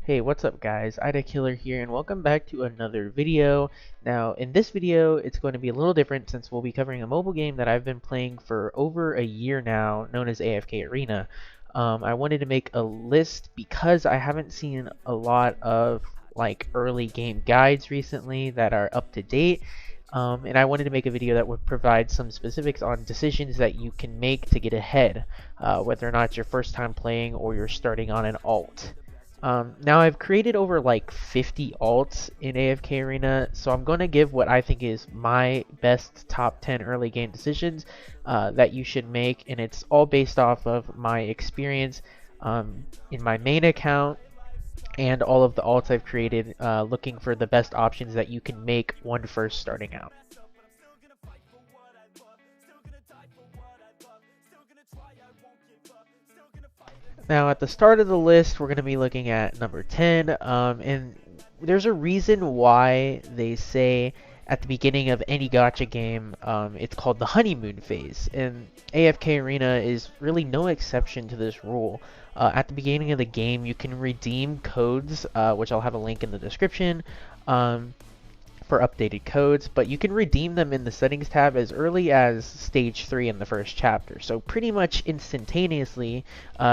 Hey, what's up guys? Ida Killer here and welcome back to another video. Now in this video it's going to be a little different since we'll be covering a mobile game that I've been playing for over a year now, known as AFK Arena. I wanted to make a list because I haven't seen a lot of early game guides recently that are up to date. And I wanted to make a video that would provide some specifics on decisions that you can make to get ahead, whether or not it's your first time playing or you're starting on an alt. Now I've created over 50 alts in AFK Arena, so I'm going to give what I think is my best top 10 early game decisions that you should make, and it's all based off of my experience in my main account and all of the alts I've created, looking for the best options that you can make when first starting out. Now at the start of the list, we're going to be looking at number 10, and there's a reason why they say at the beginning of any gacha game, it's called the honeymoon phase, and AFK Arena is really no exception to this rule. At the beginning of the game, you can redeem codes, which I'll have a link in the description, for updated codes, but you can redeem them in the settings tab as early as stage 3 in the first chapter. So pretty much instantaneously,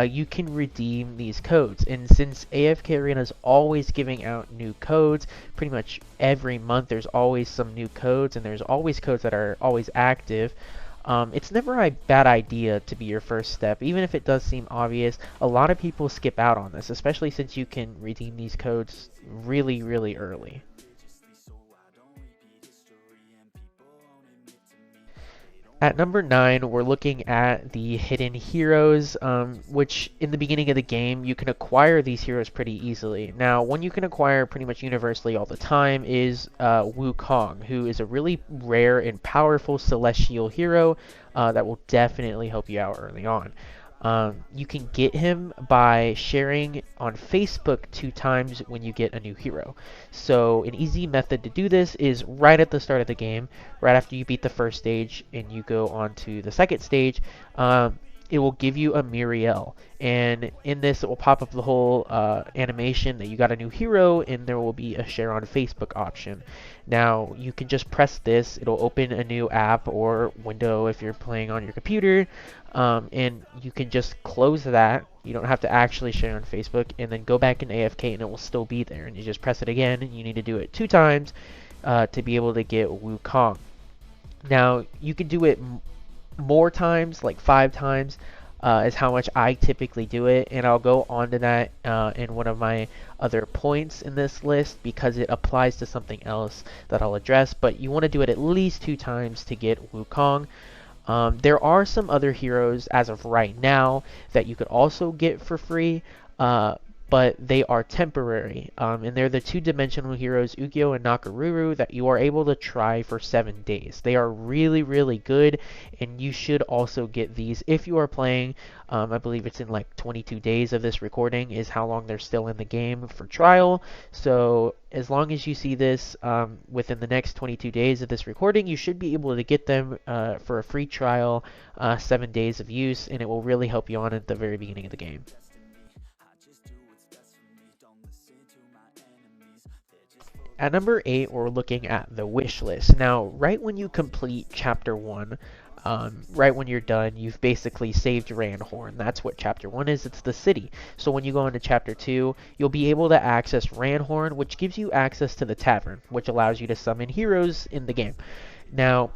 you can redeem these codes. And since AFK Arena is always giving out new codes, pretty much every month there's always some new codes, and there's always codes that are always active. It's never a bad idea to be your first step, even if it does seem obvious. A lot of people skip out on this, especially since you can redeem these codes really, really early. At number 9, we're looking at the hidden heroes, which in the beginning of the game, you can acquire these heroes pretty easily. Now, one you can acquire pretty much universally all the time is Wukong, who is a really rare and powerful celestial hero that will definitely help you out early on. You can get him by sharing on Facebook 2 times when you get a new hero. So an easy method to do this is right at the start of the game, right after you beat the first stage and you go on to the second stage. It will give you a Muriel, and in this it will pop up the whole animation that you got a new hero, and there will be a share on Facebook option. Now you can just press this, it'll open a new app or window if you're playing on your computer, and you can just close that. You don't have to actually share on Facebook, and then go back in AFK and it will still be there, and you just press it again, and you need to do it 2 times to be able to get Wukong. Now you can do it more times, like 5 times, is how much I typically do it, and I'll go on to that in one of my other points in this list because it applies to something else that I'll address. But you want to do it at least 2 times to get Wukong. There are some other heroes as of right now that you could also get for free, but they are temporary, and they're the 2-dimensional heroes Ukyo and Nakaruru that you are able to try for 7 days. They are really, really good, and you should also get these if you are playing. I believe it's in 22 days of this recording is how long they're still in the game for trial. So as long as you see this within the next 22 days of this recording, you should be able to get them for a free trial, 7 days of use, and it will really help you on at the very beginning of the game. At number 8, we're looking at the wish list. Now, right when you complete Chapter 1, right when you're done, you've basically saved Ranhorn. That's what Chapter 1 is, it's the city. So when you go into Chapter 2, you'll be able to access Ranhorn, which gives you access to the tavern, which allows you to summon heroes in the game. Now,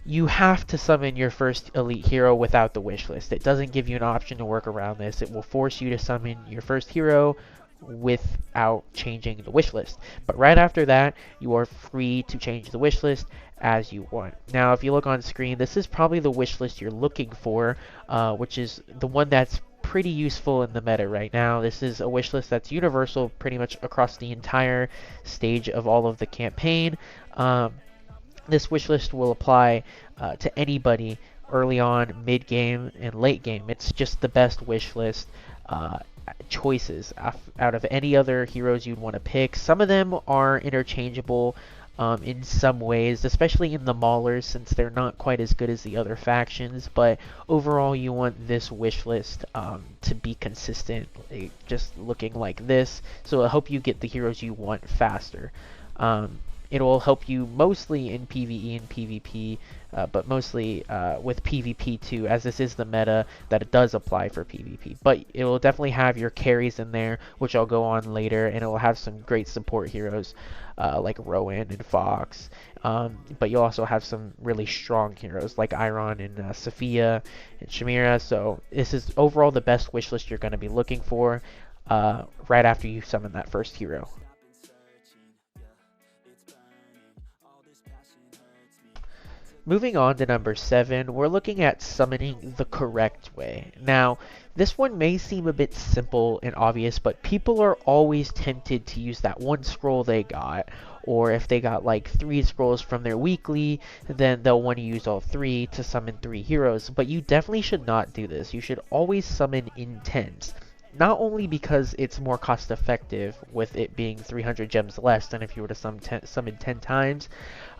you have to summon your first elite hero without the wish list. It doesn't give you an option to work around this. It will force you to summon your first hero without changing the wish list. But right after that, you are free to change the wish list as you want. Now, if you look on screen, this is probably the wish list you're looking for, which is the one that's pretty useful in the meta right now. This is a wish list that's universal pretty much across the entire stage of all of the campaign. This wish list will apply to anybody early on, mid game, and late game. It's just the best wish list choices out of any other heroes you'd want to pick. Some of them are interchangeable, in some ways, especially in the Maulers, since they're not quite as good as the other factions. But overall, you want this wish list to be consistent, just looking like this. So it'll help you get the heroes you want faster. It'll help you mostly in PvE and PvP, but mostly with PvP too, as this is the meta that it does apply for PvP. But it will definitely have your carries in there, which I'll go on later, and it will have some great support heroes like Rowan and Fox. But you'll also have some really strong heroes like Iron and Sophia and Shamira. So this is overall the best wish list you're going to be looking for right after you summon that first hero. Moving on to number 7, we're looking at summoning the correct way. Now, this one may seem a bit simple and obvious, but people are always tempted to use that one scroll they got, or if they got like 3 scrolls from their weekly, then they'll want to use all 3 to summon 3 heroes. But you definitely should not do this. You should always summon in tens. Not only because it's more cost effective with it being 300 gems less than if you were to summon 10 times,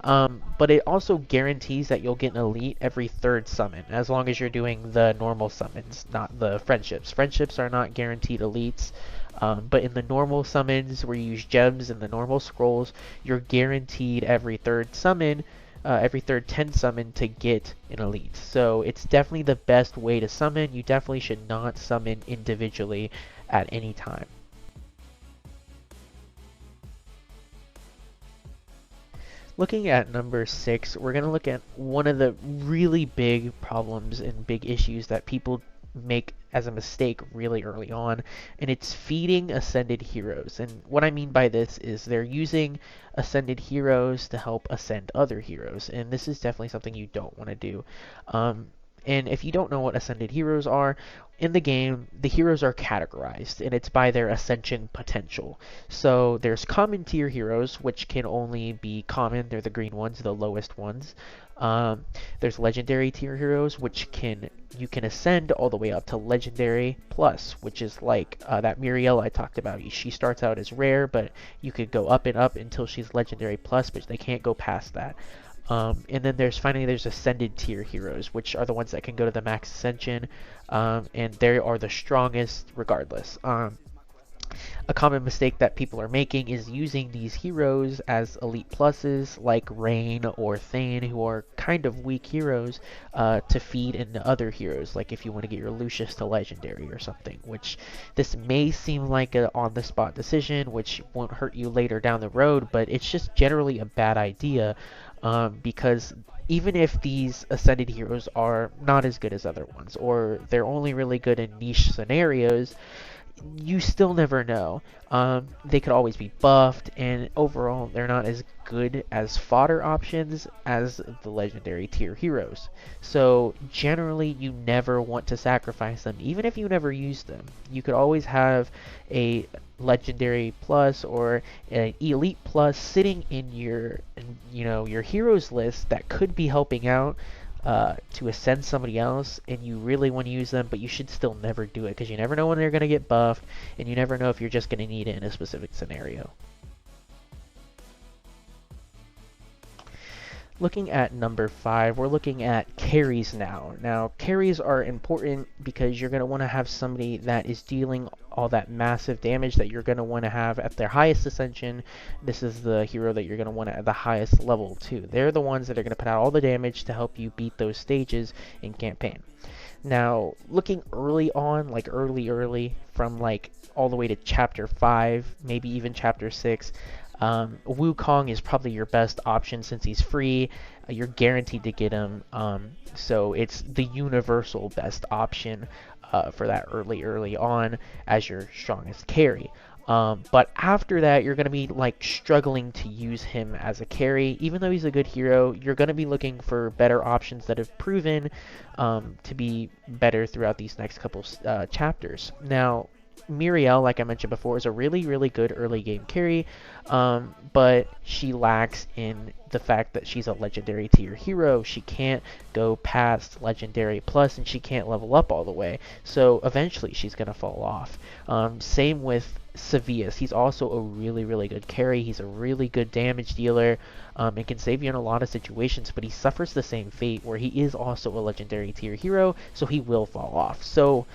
but it also guarantees that you'll get an elite every 3rd summon, as long as you're doing the normal summons, not the friendships. Friendships are not guaranteed elites, but in the normal summons where you use gems and the normal scrolls, you're guaranteed every 3rd summon, every 3rd 10 summon to get an elite. So it's definitely the best way to summon. You definitely should not summon individually at any time. Looking at number 6, we're going to look at one of the really big problems and big issues that people make as a mistake really early on, and it's feeding ascended heroes. And what I mean by this is they're using ascended heroes to help ascend other heroes, and this is definitely something you don't want to do. And if you don't know what ascended heroes are, in the game, the heroes are categorized, and it's by their ascension potential. So there's common tier heroes, which can only be common. They're the green ones, the lowest ones. There's legendary tier heroes, which you can ascend all the way up to legendary plus, which is like that Muriel I talked about. She starts out as rare, but you could go up and up until she's legendary plus, but they can't go past that. And then there's ascended tier heroes, which are the ones that can go to the max ascension, and they are the strongest regardless. A common mistake that people are making is using these heroes as elite pluses, like Rain or Thane, who are kind of weak heroes, to feed into other heroes, like if you want to get your Lucius to legendary or something, which this may seem like an on-the-spot decision, which won't hurt you later down the road, but it's just generally a bad idea, because even if these ascended heroes are not as good as other ones, or they're only really good in niche scenarios, you still never know. They could always be buffed, and overall they're not as good as fodder options as the legendary tier heroes. So generally you never want to sacrifice them, even if you never use them. You could always have a legendary plus or an elite plus sitting in your heroes list that could be helping out to ascend somebody else, and you really want to use them, but you should still never do it because you never know when they're going to get buffed, and you never know if you're just going to need it in a specific scenario. Looking at number 5, we're looking at carries now. Now, carries are important because you're going to want to have somebody that is dealing all that massive damage that you're going to want to have at their highest ascension. This is the hero that you're going to want at the highest level too. They're the ones that are going to put out all the damage to help you beat those stages in campaign. Now, looking early on, like early, from like all the way to chapter 5, maybe even chapter 6, Wukong is probably your best option since he's free. You're guaranteed to get him, so it's the universal best option for that early on as your strongest carry. But after that, you're going to be like struggling to use him as a carry. Even though he's a good hero, you're going to be looking for better options that have proven to be better throughout these next couple chapters. Now, Muriel, like I mentioned before, is a really good early game carry, but she lacks in the fact that she's a legendary tier hero. She can't go past legendary plus, and she can't level up all the way. So eventually she's going to fall off. Same with Sevius. He's also a really good carry. He's a really good damage dealer and can save you in a lot of situations, but he suffers the same fate where he is also a legendary tier hero, so he will fall off. So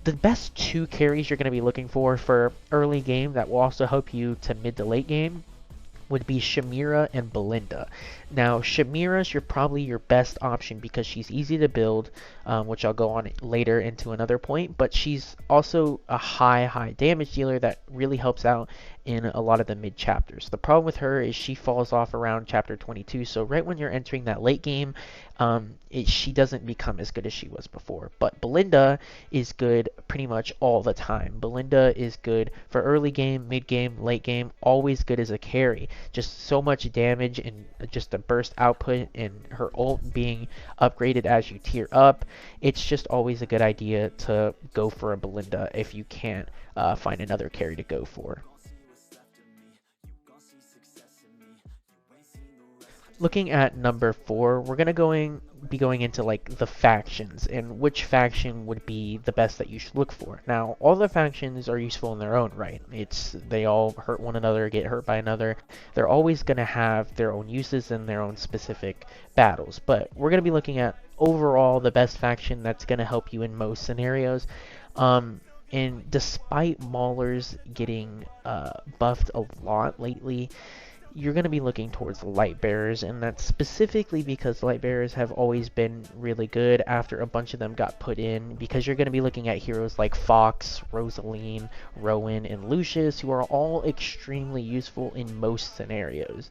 the best two carries you're going to be looking for early game that will also help you to mid to late game would be Shamira and Belinda. Now, Shamira's probably your best option because she's easy to build, which I'll go on later into another point, but she's also a high damage dealer that really helps out in a lot of the mid chapters. The problem with her is she falls off around chapter 22, so right when you're entering that late game, she doesn't become as good as she was before. But Belinda is good pretty much all the time. Belinda is good for early game, mid game, late game, always good as a carry. Just so much damage and just a burst output, and her ult being upgraded as you tier up. It's just always a good idea to go for a Belinda if you can't find another carry to go for. Looking at number 4, we're gonna be going into like the factions and which faction would be the best that you should look for. Now, all the factions are useful in their own right. They all hurt one another, get hurt by another. They're always gonna have their own uses and their own specific battles. But we're gonna be looking at overall the best faction that's gonna help you in most scenarios. And despite Maulers getting buffed a lot lately, you're going to be looking towards light bearers, and that's specifically because light bearers have always been really good after a bunch of them got put in, because you're going to be looking at heroes like Fox, Rosaline, Rowan, and Lucius, who are all extremely useful in most scenarios.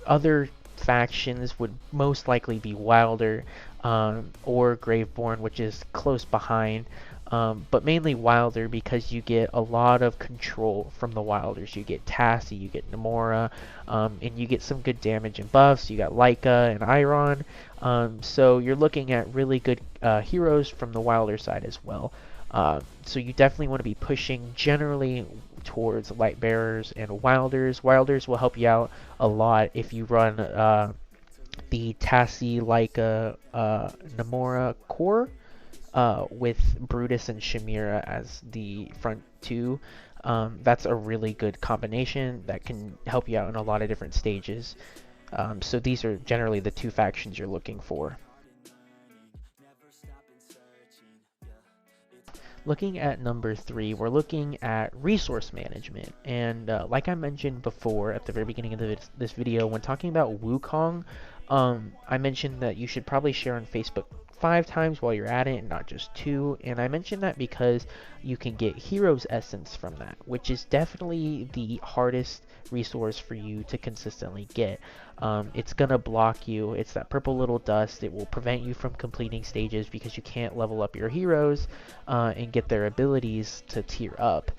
Other factions would most likely be Wilder or Graveborn, which is close behind. But mainly Wilder, because you get a lot of control from the Wilders. You get Tassie, you get Namora, and you get some good damage and buffs. You got Leica and Iron. So you're looking at really good heroes from the Wilder side as well. So you definitely want to be pushing generally towards light bearers and Wilders. Wilders will help you out a lot if you run the Tassie, Leica, Namora core. With Brutus and Shamira as the front two. That's a really good combination that can help you out in a lot of different stages. So these are generally the two factions you're looking for. Looking at number 3, we're looking at resource management. And like I mentioned before at the very beginning of this video, when talking about Wukong, I mentioned that you should probably share on Facebook 5 times while you're at it and not just 2, and I mention that because you can get Hero's Essence from that, which is definitely the hardest resource for you to consistently get. It's gonna block you. It's that purple little dust. It will prevent you from completing stages because you can't level up your heroes and get their abilities to tier up.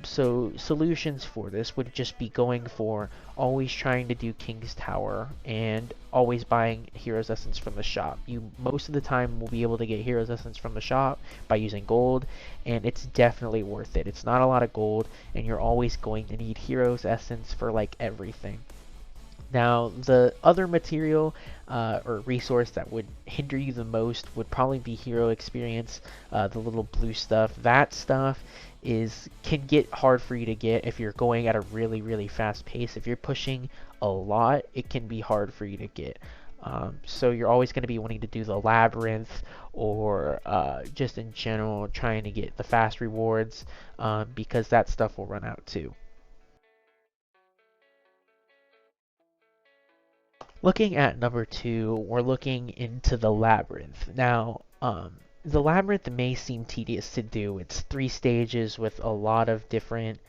So solutions for this would just be going for always trying to do King's Tower and always buying Hero's Essence from the shop. You most of the time will be able to get Hero's Essence from the shop by using gold, and it's definitely worth it. It's not a lot of gold, and you're always going to need Hero's Essence for like everything. Now, the other material or resource that would hinder you the most would probably be hero experience, the little blue stuff. That stuff can get hard for you to get if you're going at a really fast pace. If you're pushing a lot, it can be hard for you to get. So you're always going to be wanting to do the Labyrinth or just in general trying to get the fast rewards because that stuff will run out too. Looking at number 2, we're looking into the Labyrinth. Now, the Labyrinth may seem tedious to do. It's 3 stages with a lot of different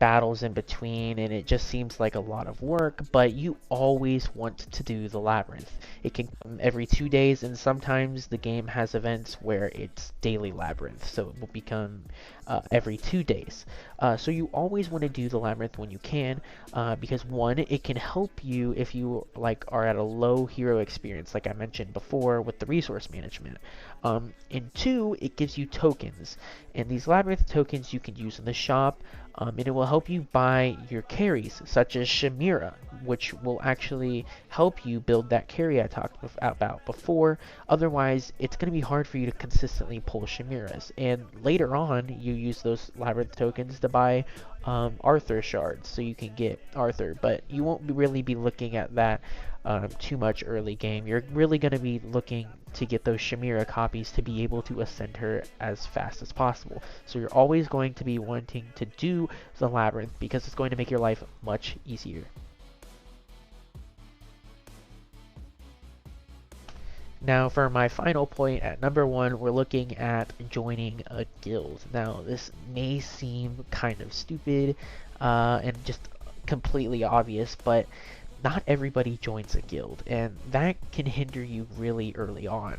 battles in between, and it just seems like a lot of work, but you always want to do the Labyrinth. It can come every 2 days, and sometimes the game has events where it's daily Labyrinth, so it will become every 2 days. So you always want to do the Labyrinth when you can, because one, it can help you if you like are at a low hero experience, like I mentioned before with the resource management. And two, it gives you tokens, and these Labyrinth tokens you can use in the shop, and it will help you buy your carries, such as Shamira, which will actually help you build that carry I talked about before. Otherwise, it's going to be hard for you to consistently pull Shamiras. And later on, you use those Labyrinth tokens to buy Arthur shards, so you can get Arthur. But you won't really be looking at that too much early game. You're really going to be looking to get those Shamira copies to be able to ascend her as fast as possible. So you're always going to be wanting to do the Labyrinth because it's going to make your life much easier. Now for my final point at number 1, we're looking at joining a guild. Now this may seem kind of stupid and just completely obvious, but not everybody joins a guild, and that can hinder you really early on.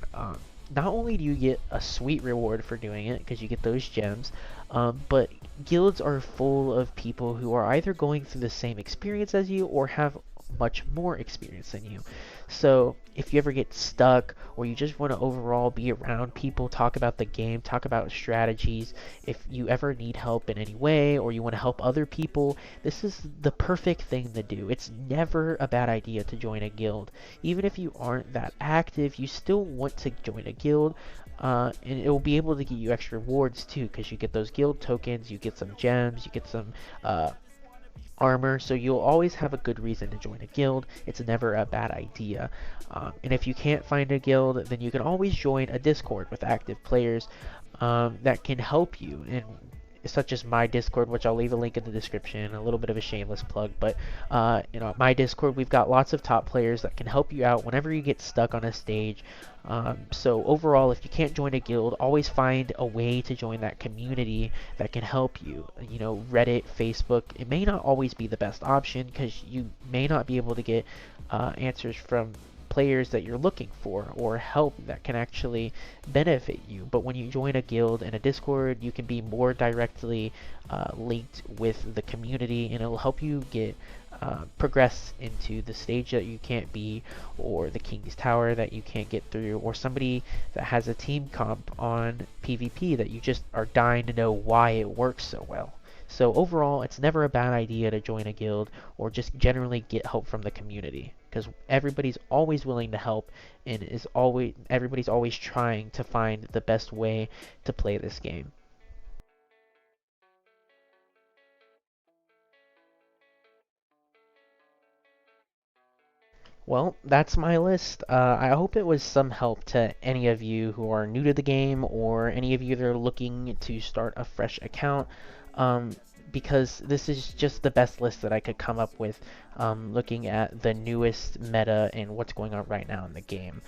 Not only do you get a sweet reward for doing it, because you get those gems, but guilds are full of people who are either going through the same experience as you or have much more experience than you. So if you ever get stuck, or you just want to overall be around people, talk about the game, talk about strategies, if you ever need help in any way, or you want to help other people, this is the perfect thing to do. It's never a bad idea to join a guild. Even if you aren't that active, you still want to join a guild. And it will be able to give you extra rewards too, because you get those guild tokens, you get some gems, you get some armor, so you'll always have a good reason to join a guild. It's never a bad idea. And if you can't find a guild, then you can always join a Discord with active players that can help you, and such as my Discord, which I'll leave a link in the description, a little bit of a shameless plug, but my Discord, we've got lots of top players that can help you out whenever you get stuck on a stage. So overall, if you can't join a guild, always find a way to join that community that can help you. You know, Reddit, Facebook, it may not always be the best option because you may not be able to get answers from players that you're looking for, or help that can actually benefit you. But when you join a guild and a Discord, you can be more directly linked with the community, and it'll help you get progress into the stage that you can't be, or the King's Tower that you can't get through, or somebody that has a team comp on PvP that you just are dying to know why it works so well. So overall, it's never a bad idea to join a guild, or just generally get help from the community, because everybody's always willing to help, and everybody's always trying to find the best way to play this game. Well, that's my list. I hope it was some help to any of you who are new to the game, or any of you that are looking to start a fresh account, because this is just the best list that I could come up with, looking at the newest meta and what's going on right now in the game.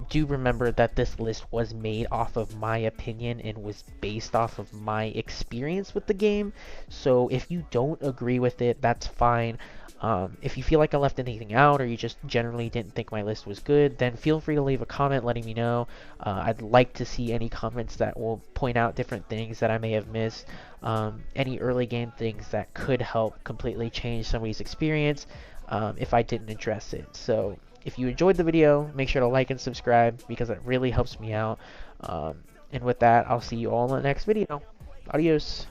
Do remember that this list was made off of my opinion and was based off of my experience with the game, so if you don't agree with it, that's fine. If you feel like I left anything out, or you just generally didn't think my list was good, then feel free to leave a comment letting me know. I'd like to see any comments that will point out different things that I may have missed, any early game things that could help completely change somebody's experience if I didn't address it. So if you enjoyed the video, make sure to like and subscribe, because it really helps me out. And with that, I'll see you all in the next video. Adios.